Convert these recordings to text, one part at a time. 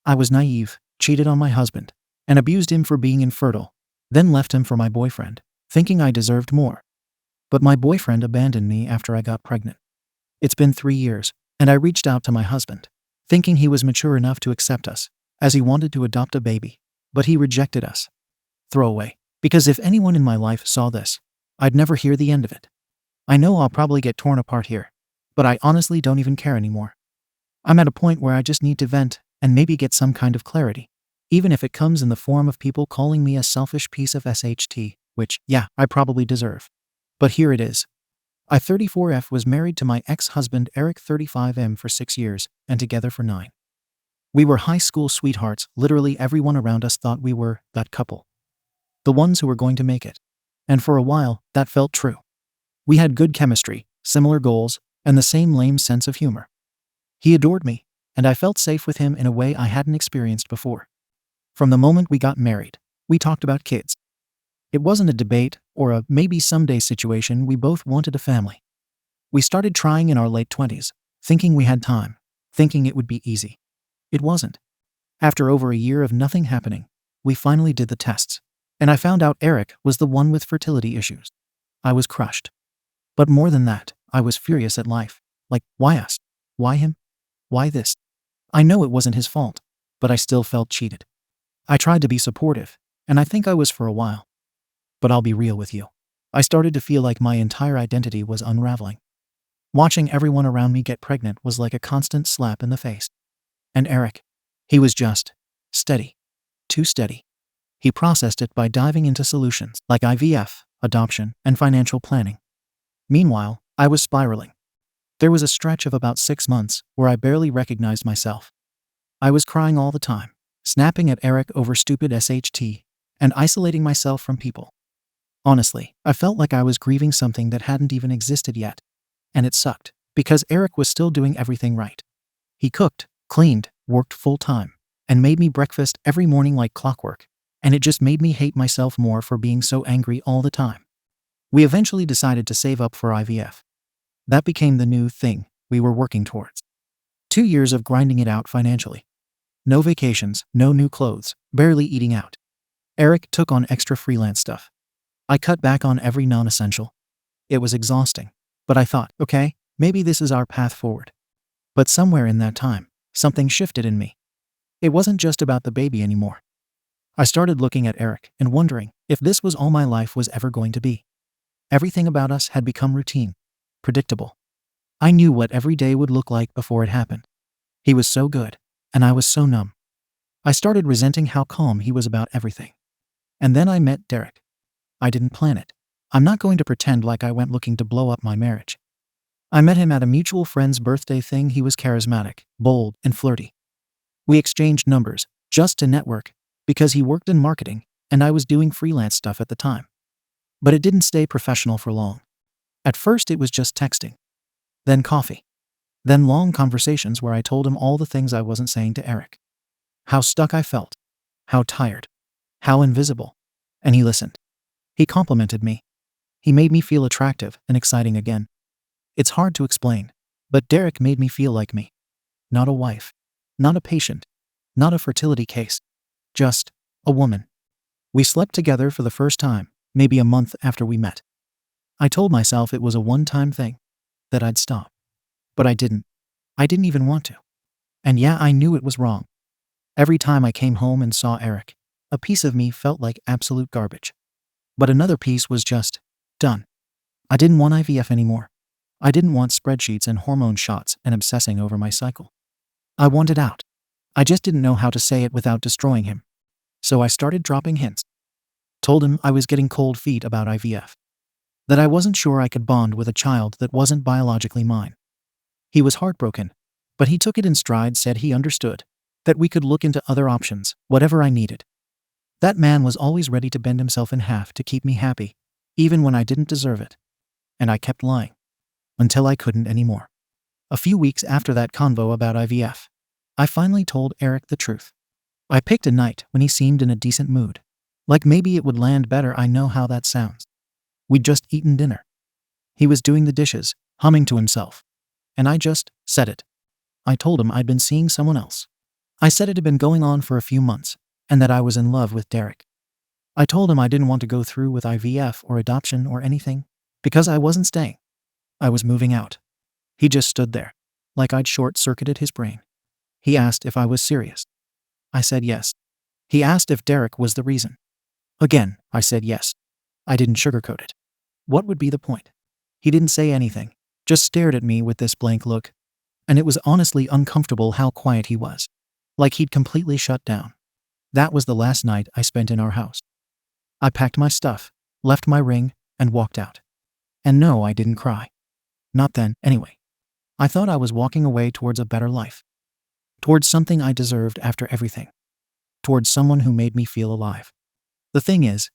I was naive, cheated on my husband, and abused him for being infertile, then left him for my boyfriend, thinking I deserved more. But my boyfriend abandoned me after I got pregnant. It's been 3 years, and I reached out to my husband, thinking he was mature enough to accept us, as he wanted to adopt a baby, but he rejected us. Throwaway. Because if anyone in my life saw this, I'd never hear the end of it. I know I'll probably get torn apart here, but I honestly don't even care anymore. I'm at a point where I just need to vent and maybe get some kind of clarity, even if it comes in the form of people calling me a selfish piece of SHT, which, yeah, I probably deserve. But here it is. I 34F was married to my ex-husband Eric 35M for 6 years and together for 9. We were high school sweethearts. Literally everyone around us thought we were that couple. The ones who were going to make it. And for a while, that felt true. We had good chemistry, similar goals, and the same lame sense of humor. He adored me, and I felt safe with him in a way I hadn't experienced before. From the moment we got married, we talked about kids. It wasn't a debate or a maybe someday situation. We both wanted a family. We started trying in our late 20s, thinking we had time, thinking it would be easy. It wasn't. After over a year of nothing happening, we finally did the tests, and I found out Eric was the one with fertility issues. I was crushed. But more than that, I was furious at life. Like, why us? Why him? Why this? I know it wasn't his fault, but I still felt cheated. I tried to be supportive, and I think I was for a while. But I'll be real with you. I started to feel like my entire identity was unraveling. Watching everyone around me get pregnant was like a constant slap in the face. And Eric, he was just steady. Too steady. He processed it by diving into solutions like IVF, adoption, and financial planning. Meanwhile, I was spiraling. There was a stretch of about 6 months where I barely recognized myself. I was crying all the time, snapping at Eric over stupid SHT, and isolating myself from people. Honestly, I felt like I was grieving something that hadn't even existed yet. And it sucked, because Eric was still doing everything right. He cooked, cleaned, worked full-time, and made me breakfast every morning like clockwork, and it just made me hate myself more for being so angry all the time. We eventually decided to save up for IVF. That became the new thing we were working towards. 2 years of grinding it out financially. No vacations, no new clothes, barely eating out. Eric took on extra freelance stuff. I cut back on every non-essential. It was exhausting, but I thought, okay, maybe this is our path forward. But somewhere in that time, something shifted in me. It wasn't just about the baby anymore. I started looking at Eric and wondering if this was all my life was ever going to be. Everything about us had become routine, predictable. I knew what every day would look like before it happened. He was so good, and I was so numb. I started resenting how calm he was about everything. And then I met Derek. I didn't plan it. I'm not going to pretend like I went looking to blow up my marriage. I met him at a mutual friend's birthday thing. He was charismatic, bold, and flirty. We exchanged numbers, just to network, because he worked in marketing, and I was doing freelance stuff at the time. But it didn't stay professional for long. At first it was just texting. Then coffee. Then long conversations where I told him all the things I wasn't saying to Eric. How stuck I felt. How tired. How invisible. And he listened. He complimented me. He made me feel attractive and exciting again. It's hard to explain, but Derek made me feel like me. Not a wife. Not a patient. Not a fertility case. Just a woman. We slept together for the first time, maybe a month after we met. I told myself it was a one-time thing, that I'd stop. But I didn't. I didn't even want to. And yeah, I knew it was wrong. Every time I came home and saw Eric, a piece of me felt like absolute garbage. But another piece was just done. I didn't want IVF anymore. I didn't want spreadsheets and hormone shots and obsessing over my cycle. I wanted out. I just didn't know how to say it without destroying him. So I started dropping hints. Told him I was getting cold feet about IVF. That I wasn't sure I could bond with a child that wasn't biologically mine. He was heartbroken, but he took it in stride, said he understood, that we could look into other options, whatever I needed. That man was always ready to bend himself in half to keep me happy, even when I didn't deserve it. And I kept lying. Until I couldn't anymore. A few weeks after that convo about IVF, I finally told Eric the truth. I picked a night when he seemed in a decent mood. Like maybe it would land better. I know how that sounds. We'd just eaten dinner. He was doing the dishes, humming to himself. And I just said it. I told him I'd been seeing someone else. I said it had been going on for a few months, and that I was in love with Derek. I told him I didn't want to go through with IVF or adoption or anything, because I wasn't staying. I was moving out. He just stood there, like I'd short-circuited his brain. He asked if I was serious. I said yes. He asked if Derek was the reason. Again, I said yes. I didn't sugarcoat it. What would be the point? He didn't say anything, just stared at me with this blank look. And it was honestly uncomfortable how quiet he was. Like he'd completely shut down. That was the last night I spent in our house. I packed my stuff, left my ring, and walked out. And no, I didn't cry. Not then, anyway. I thought I was walking away towards a better life. Towards something I deserved after everything. Towards someone who made me feel alive. The thing is,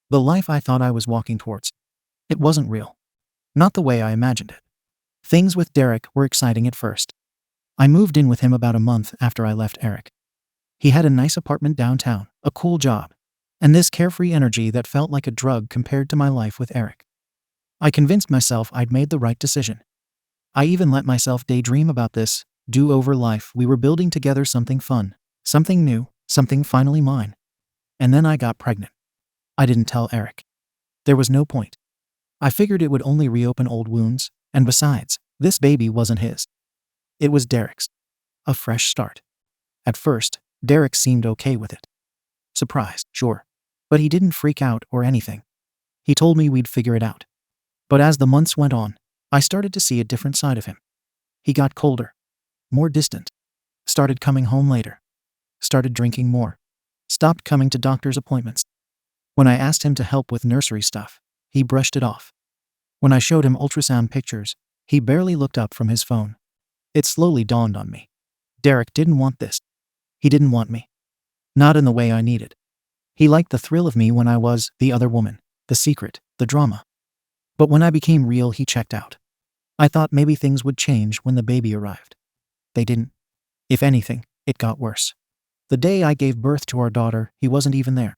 the life I thought I was walking towards, it wasn't real. Not the way I imagined it. Things with Derek were exciting at first. I moved in with him about a month after I left Eric. He had a nice apartment downtown, a cool job, and this carefree energy that felt like a drug compared to my life with Eric. I convinced myself I'd made the right decision. I even let myself daydream about this do-over life we were building together, something fun, something new, something finally mine. And then I got pregnant. I didn't tell Eric. There was no point. I figured it would only reopen old wounds, and besides, this baby wasn't his. It was Derek's. A fresh start. At first, Derek seemed okay with it. Surprised, sure. But he didn't freak out or anything. He told me we'd figure it out. But as the months went on, I started to see a different side of him. He got colder. More distant. Started coming home later. Started drinking more. Stopped coming to doctor's appointments. When I asked him to help with nursery stuff, he brushed it off. When I showed him ultrasound pictures, he barely looked up from his phone. It slowly dawned on me. Derek didn't want this. He didn't want me. Not in the way I needed. He liked the thrill of me when I was the other woman, the secret, the drama. But when I became real, he checked out. I thought maybe things would change when the baby arrived. They didn't. If anything, it got worse. The day I gave birth to our daughter, he wasn't even there.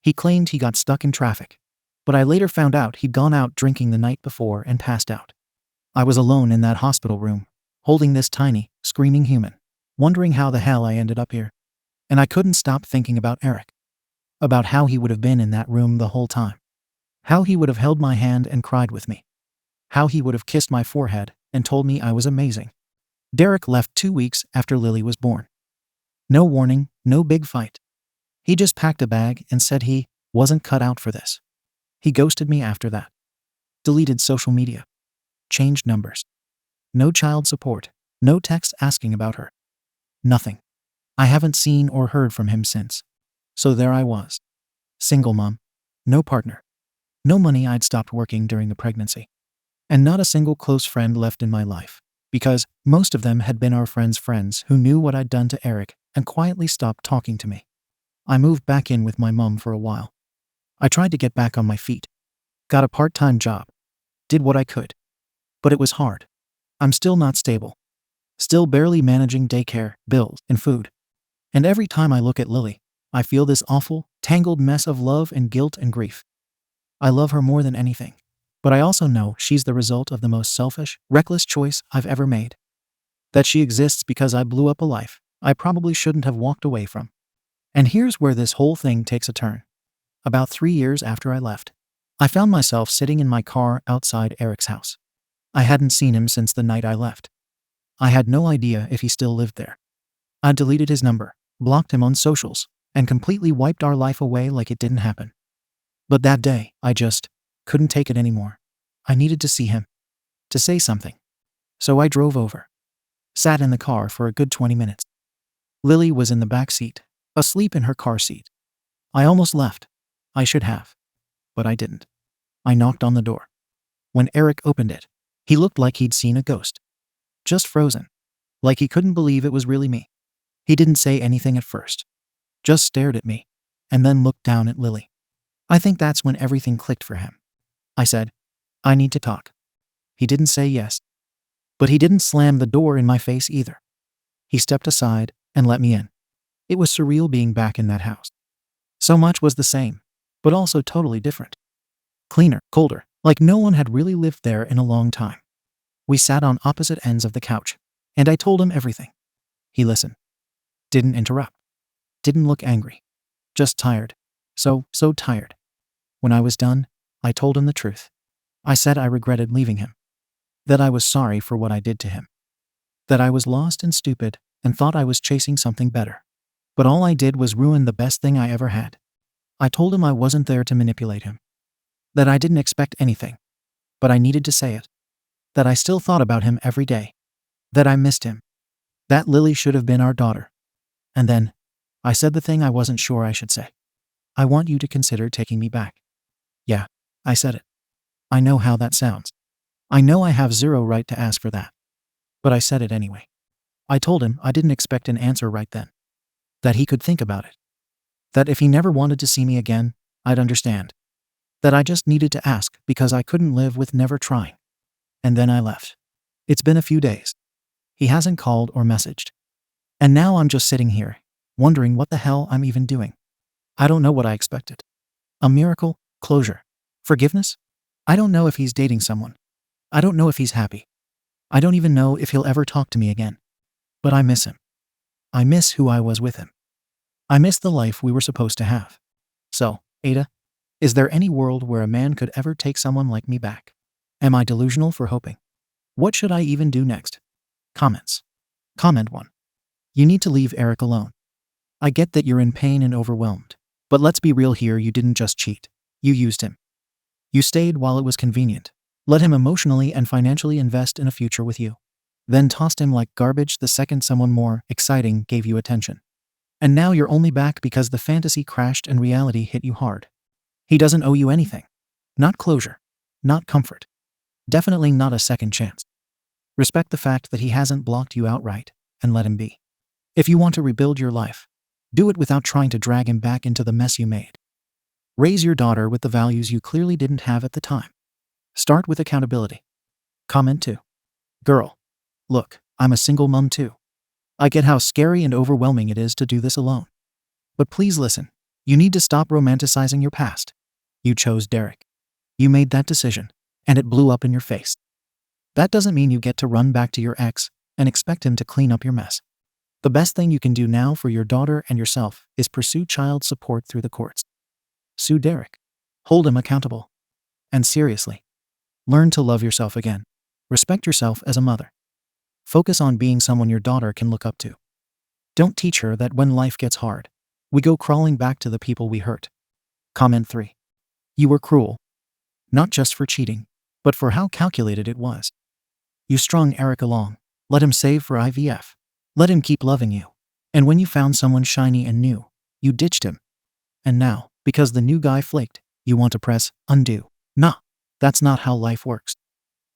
He claimed he got stuck in traffic, but I later found out he'd gone out drinking the night before and passed out. I was alone in that hospital room, holding this tiny, screaming human, wondering how the hell I ended up here. And I couldn't stop thinking about Eric. About how he would have been in that room the whole time. How he would have held my hand and cried with me. How he would have kissed my forehead and told me I was amazing. Derek left 2 weeks after Lily was born. No warning, no big fight. He just packed a bag and said he wasn't cut out for this. He ghosted me after that. Deleted social media. Changed numbers. No child support. No text asking about her. Nothing. I haven't seen or heard from him since. So there I was. Single mom. No partner. No money. I'd stopped working during the pregnancy. And not a single close friend left in my life. Because most of them had been our friends' friends who knew what I'd done to Eric and quietly stopped talking to me. I moved back in with my mom for a while. I tried to get back on my feet. Got a part-time job. Did what I could. But it was hard. I'm still not stable. Still barely managing daycare, bills, and food. And every time I look at Lily, I feel this awful, tangled mess of love and guilt and grief. I love her more than anything. But I also know she's the result of the most selfish, reckless choice I've ever made. That she exists because I blew up a life I probably shouldn't have walked away from. And here's where this whole thing takes a turn. About 3 years after I left, I found myself sitting in my car outside Eric's house. I hadn't seen him since the night I left. I had no idea if he still lived there. I'd deleted his number, blocked him on socials, and completely wiped our life away like it didn't happen. But that day, I just couldn't take it anymore. I needed to see him. To say something. So I drove over. Sat in the car for a good 20 minutes. Lily was in the back seat, asleep in her car seat. I almost left. I should have. But I didn't. I knocked on the door. When Eric opened it, he looked like he'd seen a ghost. Just frozen. Like he couldn't believe it was really me. He didn't say anything at first. Just stared at me, and then looked down at Lily. I think that's when everything clicked for him. I said, I need to talk. He didn't say yes. But he didn't slam the door in my face either. He stepped aside and let me in. It was surreal being back in that house. So much was the same, but also totally different. Cleaner, colder, like no one had really lived there in a long time. We sat on opposite ends of the couch, and I told him everything. He listened. Didn't interrupt. Didn't look angry. Just tired. So tired. When I was done, I told him the truth. I said I regretted leaving him. That I was sorry for what I did to him. That I was lost and stupid and thought I was chasing something better. But all I did was ruin the best thing I ever had. I told him I wasn't there to manipulate him. That I didn't expect anything. But I needed to say it. That I still thought about him every day. That I missed him. That Lily should have been our daughter. And then, I said the thing I wasn't sure I should say. I want you to consider taking me back. Yeah, I said it. I know how that sounds. I know I have zero right to ask for that. But I said it anyway. I told him I didn't expect an answer right then. That he could think about it. That if he never wanted to see me again, I'd understand. That I just needed to ask because I couldn't live with never trying. And then I left. It's been a few days. He hasn't called or messaged. And now I'm just sitting here, wondering what the hell I'm even doing. I don't know what I expected. A miracle? Closure? Forgiveness? I don't know if he's dating someone. I don't know if he's happy. I don't even know if he'll ever talk to me again. But I miss him. I miss who I was with him. I miss the life we were supposed to have. So, Ada, is there any world where a man could ever take someone like me back? Am I delusional for hoping? What should I even do next? Comments. Comment 1. You need to leave Eric alone. I get that you're in pain and overwhelmed. But let's be real here, you didn't just cheat. You used him. You stayed while it was convenient. Let him emotionally and financially invest in a future with you. Then tossed him like garbage the second someone more exciting gave you attention. And now you're only back because the fantasy crashed and reality hit you hard. He doesn't owe you anything. Not closure. Not comfort. Definitely not a second chance. Respect the fact that he hasn't blocked you outright, and let him be. If you want to rebuild your life, do it without trying to drag him back into the mess you made. Raise your daughter with the values you clearly didn't have at the time. Start with accountability. Comment 2. Girl, look, I'm a single mom too. I get how scary and overwhelming it is to do this alone. But please listen, you need to stop romanticizing your past. You chose Derek. You made that decision, and it blew up in your face. That doesn't mean you get to run back to your ex and expect him to clean up your mess. The best thing you can do now for your daughter and yourself is pursue child support through the courts. Sue Derek. Hold him accountable. And seriously, learn to love yourself again. Respect yourself as a mother. Focus on being someone your daughter can look up to. Don't teach her that when life gets hard, we go crawling back to the people we hurt. Comment 3. You were cruel. Not just for cheating, but for how calculated it was. You strung Eric along. Let him save for IVF. Let him keep loving you. And when you found someone shiny and new, you ditched him. And now, because the new guy flaked, you want to press undo. Nah, that's not how life works.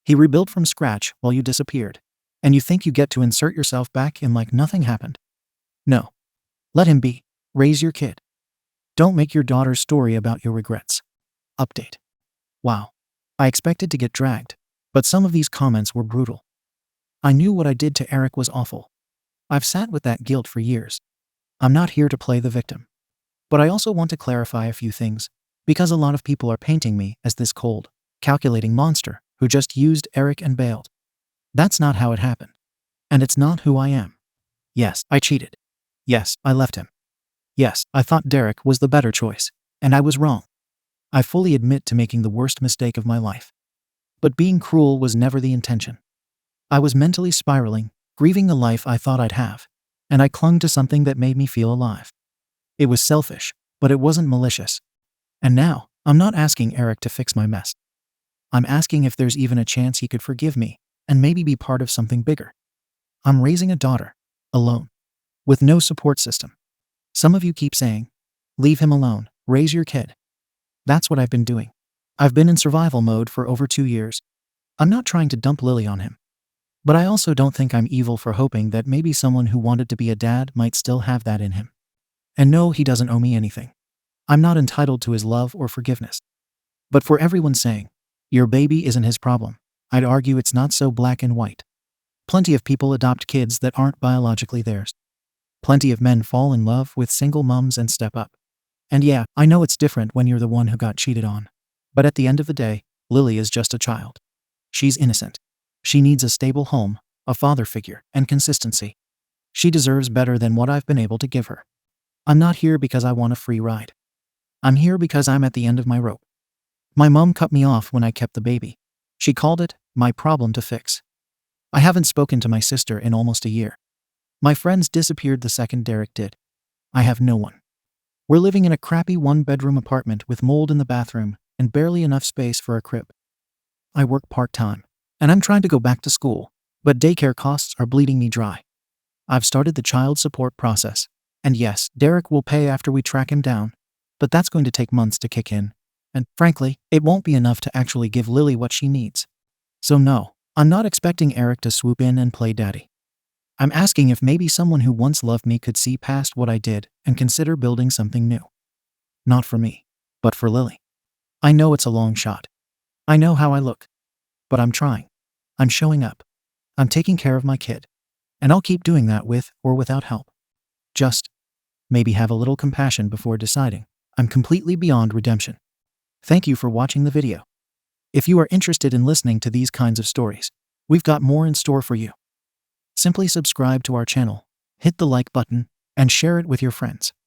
He rebuilt from scratch while you disappeared. And you think you get to insert yourself back in like nothing happened. No. Let him be. Raise your kid. Don't make your daughter's story about your regrets. Update. Wow. I expected to get dragged, but some of these comments were brutal. I knew what I did to Eric was awful. I've sat with that guilt for years. I'm not here to play the victim. But I also want to clarify a few things, because a lot of people are painting me as this cold, calculating monster who just used Eric and bailed. That's not how it happened. And it's not who I am. Yes, I cheated. Yes, I left him. Yes, I thought Derek was the better choice, and I was wrong. I fully admit to making the worst mistake of my life. But being cruel was never the intention. I was mentally spiraling, grieving the life I thought I'd have, and I clung to something that made me feel alive. It was selfish, but it wasn't malicious. And now, I'm not asking Eric to fix my mess. I'm asking if there's even a chance he could forgive me and maybe be part of something bigger. I'm raising a daughter, alone, with no support system. Some of you keep saying, leave him alone, raise your kid. That's what I've been doing. I've been in survival mode for over 2 years. I'm not trying to dump Lily on him. But I also don't think I'm evil for hoping that maybe someone who wanted to be a dad might still have that in him. And no, he doesn't owe me anything. I'm not entitled to his love or forgiveness. But for everyone saying, your baby isn't his problem, I'd argue it's not so black and white. Plenty of people adopt kids that aren't biologically theirs. Plenty of men fall in love with single moms and step up. And yeah, I know it's different when you're the one who got cheated on. But at the end of the day, Lily is just a child. She's innocent. She needs a stable home, a father figure, and consistency. She deserves better than what I've been able to give her. I'm not here because I want a free ride. I'm here because I'm at the end of my rope. My mom cut me off when I kept the baby. She called it my problem to fix. I haven't spoken to my sister in almost a year. My friends disappeared the second Derek did. I have no one. We're living in a crappy one-bedroom apartment with mold in the bathroom and barely enough space for a crib. I work part-time, and I'm trying to go back to school, but daycare costs are bleeding me dry. I've started the child support process, and yes, Derek will pay after we track him down, but that's going to take months to kick in, and frankly, it won't be enough to actually give Lily what she needs. So no, I'm not expecting Eric to swoop in and play daddy. I'm asking if maybe someone who once loved me could see past what I did and consider building something new. Not for me, but for Lily. I know it's a long shot. I know how I look. But I'm trying. I'm showing up. I'm taking care of my kid. And I'll keep doing that with or without help. Just maybe have a little compassion before deciding I'm completely beyond redemption. Thank you for watching the video. If you are interested in listening to these kinds of stories, we've got more in store for you. Simply subscribe to our channel, hit the like button, and share it with your friends.